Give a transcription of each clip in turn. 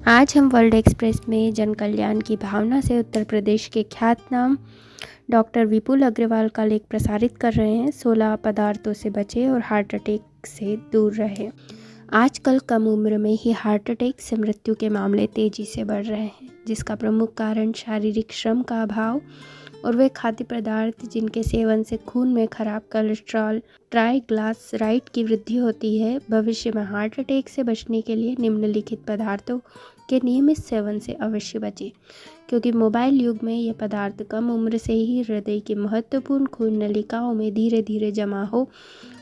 आज हम world express में जन कल्याण की भावना से उत्तर प्रदेश के ख्यातनाम डॉक्टर विपुल अग्रवाल का लेख प्रसारित कर रहे हैं। 16 पदार्थों से बचे और हार्ट अटैक से दूर रहे। आजकल कम उम्र में ही हार्ट अटैक से मृत्यु के मामले तेजी से बढ़ रहे हैं, जिसका प्रमुख कारण शारीरिक श्रम का अभाव और वे खाद्य पदार्थ जिनके सेवन से खून में खराब कोलेस्ट्रॉल ट्राइग्लिसराइड की वृद्धि होती है। भविष्य में हार्ट अटैक से बचने के लिए निम्नलिखित पदार्थों के नियमित सेवन से अवश्य बचें, क्योंकि मोबाइल युग में ये पदार्थ कम उम्र से ही हृदय की महत्वपूर्ण खून नलिकाओं में धीरे धीरे जमा हो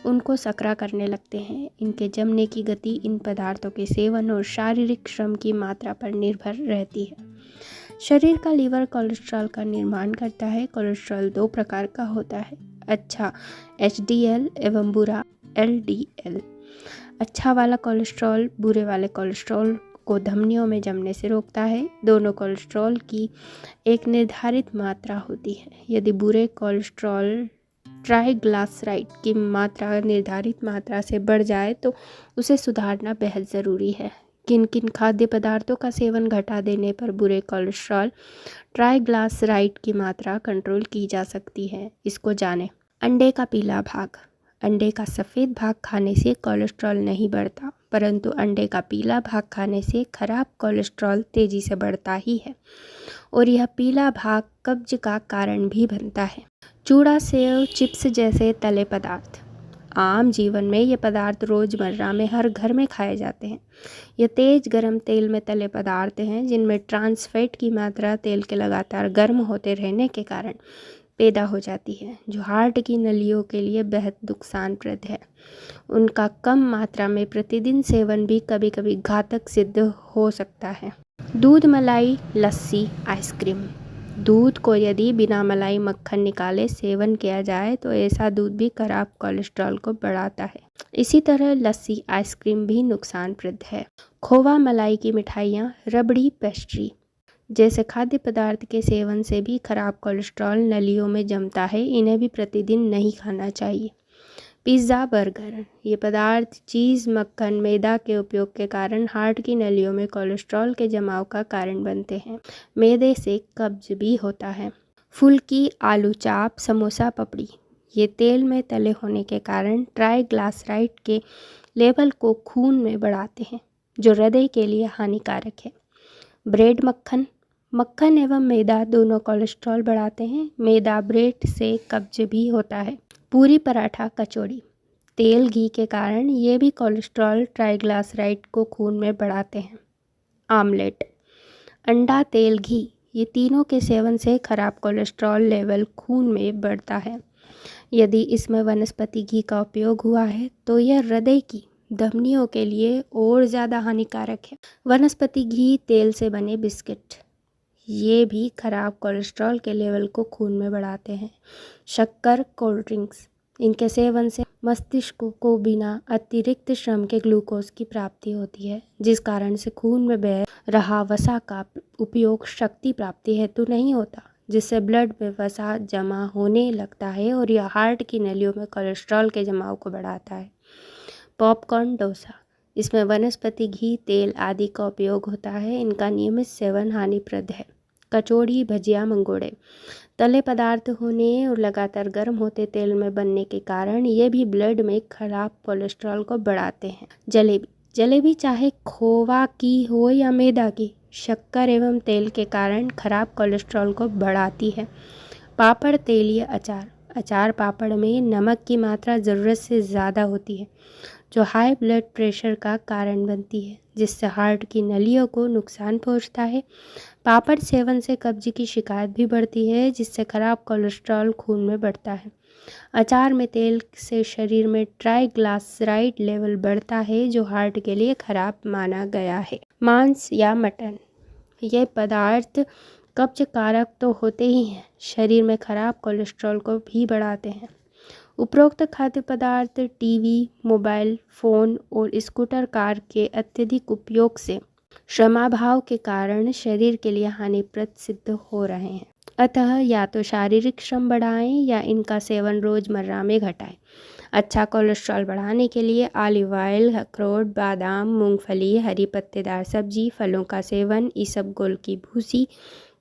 उनको सकरा करने लगते हैं। इनके जमने की गति इन पदार्थों के सेवन और शारीरिक श्रम की मात्रा पर निर्भर रहती है। शरीर का लीवर कोलेस्ट्रॉल का निर्माण करता है। कोलेस्ट्रॉल 2 प्रकार का होता है, अच्छा HDL एवं बुरा LDL। अच्छा वाला कोलेस्ट्रॉल बुरे वाले कोलेस्ट्रॉल को धमनियों में जमने से रोकता है। दोनों कोलेस्ट्रॉल की एक निर्धारित मात्रा होती है। यदि बुरे कोलेस्ट्रॉल ट्राइग्लिसराइड की मात्रा निर्धारित मात्रा से बढ़ जाए तो उसे सुधारना बेहद ज़रूरी है। किन किन खाद्य पदार्थों का सेवन घटा देने पर बुरे कोलेस्ट्रॉल ट्राइग्लिसराइड की मात्रा कंट्रोल की जा सकती है, इसको जानें। अंडे का पीला भाग। अंडे का सफ़ेद भाग खाने से कोलेस्ट्रॉल नहीं बढ़ता, परंतु अंडे का पीला भाग खाने से खराब कोलेस्ट्रॉल तेज़ी से बढ़ता ही है और यह पीला भाग कब्ज का कारण भी बनता है। चूड़ा, सेव, चिप्स जैसे तले पदार्थ। आम जीवन में ये पदार्थ रोज़मर्रा में हर घर में खाए जाते हैं। ये तेज़ गर्म तेल में तले पदार्थ हैं जिनमें ट्रांस फैट की मात्रा तेल के लगातार गर्म होते रहने के कारण पैदा हो जाती है, जो हार्ट की नलियों के लिए बेहद नुकसानप्रद है। उनका कम मात्रा में प्रतिदिन सेवन भी कभी कभी घातक सिद्ध हो सकता है। दूध, मलाई, लस्सी, आइसक्रीम। दूध को यदि बिना मलाई मक्खन निकाले सेवन किया जाए तो ऐसा दूध भी खराब कोलेस्ट्रॉल को बढ़ाता है। इसी तरह लस्सी, आइसक्रीम भी नुकसानप्रद है। खोवा, मलाई की मिठाइयाँ, रबड़ी, पेस्ट्री जैसे खाद्य पदार्थ के सेवन से भी खराब कोलेस्ट्रॉल नलियों में जमता है। इन्हें भी प्रतिदिन नहीं खाना चाहिए। पिज़्ज़ा, बर्गर, ये पदार्थ चीज़, मक्खन, मैदा के उपयोग के कारण हार्ट की नलियों में कोलेस्ट्रॉल के जमाव का कारण बनते हैं। मैदे से कब्ज भी होता है। फुल्की, आलू चाप, समोसा, पपड़ी, ये तेल में तले होने के कारण ट्राइग्लिसराइड के लेवल को खून में बढ़ाते हैं, जो हृदय के लिए हानिकारक है। ब्रेड, मक्खन। मक्खन एवं मैदा दोनों कोलेस्ट्रॉल बढ़ाते हैं। मैदा ब्रेड से कब्ज भी होता है। पूरी, पराठा, कचौड़ी, तेल, घी के कारण ये भी कोलेस्ट्रॉल ट्राइग्लिसराइड को खून में बढ़ाते हैं। आमलेट, अंडा, तेल, घी, ये तीनों के सेवन से खराब कोलेस्ट्रॉल लेवल खून में बढ़ता है। यदि इसमें वनस्पति घी का उपयोग हुआ है तो यह हृदय की धमनियों के लिए और ज़्यादा हानिकारक है। वनस्पति घी, तेल से बने बिस्किट, ये भी खराब कोलेस्ट्रॉल के लेवल को खून में बढ़ाते हैं। शक्कर, कोल्ड ड्रिंक्स, इनके सेवन से मस्तिष्क को बिना अतिरिक्त श्रम के ग्लूकोज की प्राप्ति होती है, जिस कारण से खून में बह रहा वसा का उपयोग शक्ति प्राप्ति हेतु नहीं होता, जिससे ब्लड में वसा जमा होने लगता है और यह हार्ट की नलियों में कोलेस्ट्रॉल के जमाव को बढ़ाता है। पॉपकॉर्न, डोसा, इसमें वनस्पति घी, तेल आदि का उपयोग होता है। इनका नियमित सेवन हानिप्रद है। कचौड़ी, भजिया, मंगोड़े, तले पदार्थ होने और लगातार गर्म होते तेल में बनने के कारण ये भी ब्लड में खराब कोलेस्ट्रॉल को बढ़ाते हैं। जलेबी, जलेबी चाहे खोवा की हो या मैदा की, शक्कर एवं तेल के कारण खराब कोलेस्ट्रॉल को बढ़ाती है। पापड़, तेलीय अचार, अचार पापड़ में नमक की मात्रा ज़रूरत से ज़्यादा होती है, जो हाई ब्लड प्रेशर का कारण बनती है, जिससे हार्ट की नलियों को नुकसान पहुंचता है। पापड़ सेवन से कब्ज की शिकायत भी बढ़ती है, जिससे खराब कोलेस्ट्रॉल खून में बढ़ता है। अचार में तेल से शरीर में ट्राइग्लिसराइड लेवल बढ़ता है, जो हार्ट के लिए खराब माना गया है। मांस या मटन, ये पदार्थ कब्ज कारक तो होते ही हैं, शरीर में खराब कोलेस्ट्रॉल को भी बढ़ाते हैं। उपरोक्त खाद्य पदार्थ टीवी, मोबाइल फ़ोन और स्कूटर कार के अत्यधिक उपयोग से श्रमाभाव के कारण शरीर के लिए हानिप्रद सिद्ध हो रहे हैं। अतः या तो शारीरिक श्रम बढ़ाएं या इनका सेवन रोज़मर्रा में घटाएं। अच्छा कोलेस्ट्रॉल बढ़ाने के लिए ऑलिव ऑयल, अखरोट, बादाम, मूंगफली, हरी पत्तेदार सब्जी, फलों का सेवन, इसबगोल की भूसी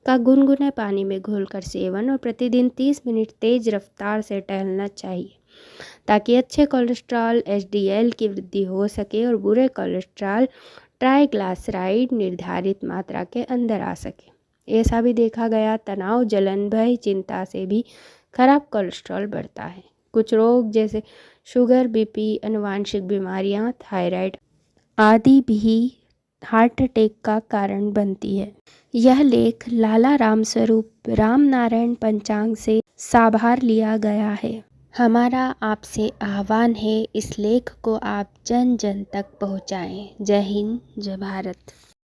का गुनगुने पानी में घोलकर सेवन और प्रतिदिन 30 मिनट तेज रफ्तार से टहलना चाहिए ताकि अच्छे कोलेस्ट्रॉल एचडीएल की वृद्धि हो सके और बुरे कोलेस्ट्रॉल ट्राइग्लिसराइड निर्धारित मात्रा के अंदर आ सके। ऐसा भी देखा गया तनाव, जलन, भय, चिंता से भी खराब कोलेस्ट्रॉल बढ़ता है। कुछ रोग जैसे शुगर, बीपी, आनुवंशिक बीमारियां, थायराइड आदि भी हार्ट अटैक का कारण बनती है। यह लेख लाला रामस्वरूप रामनारायण पंचांग से साभार लिया गया है। हमारा आपसे आह्वान है इस लेख को आप जन जन तक पहुँचाएं। जय हिंद, जय भारत।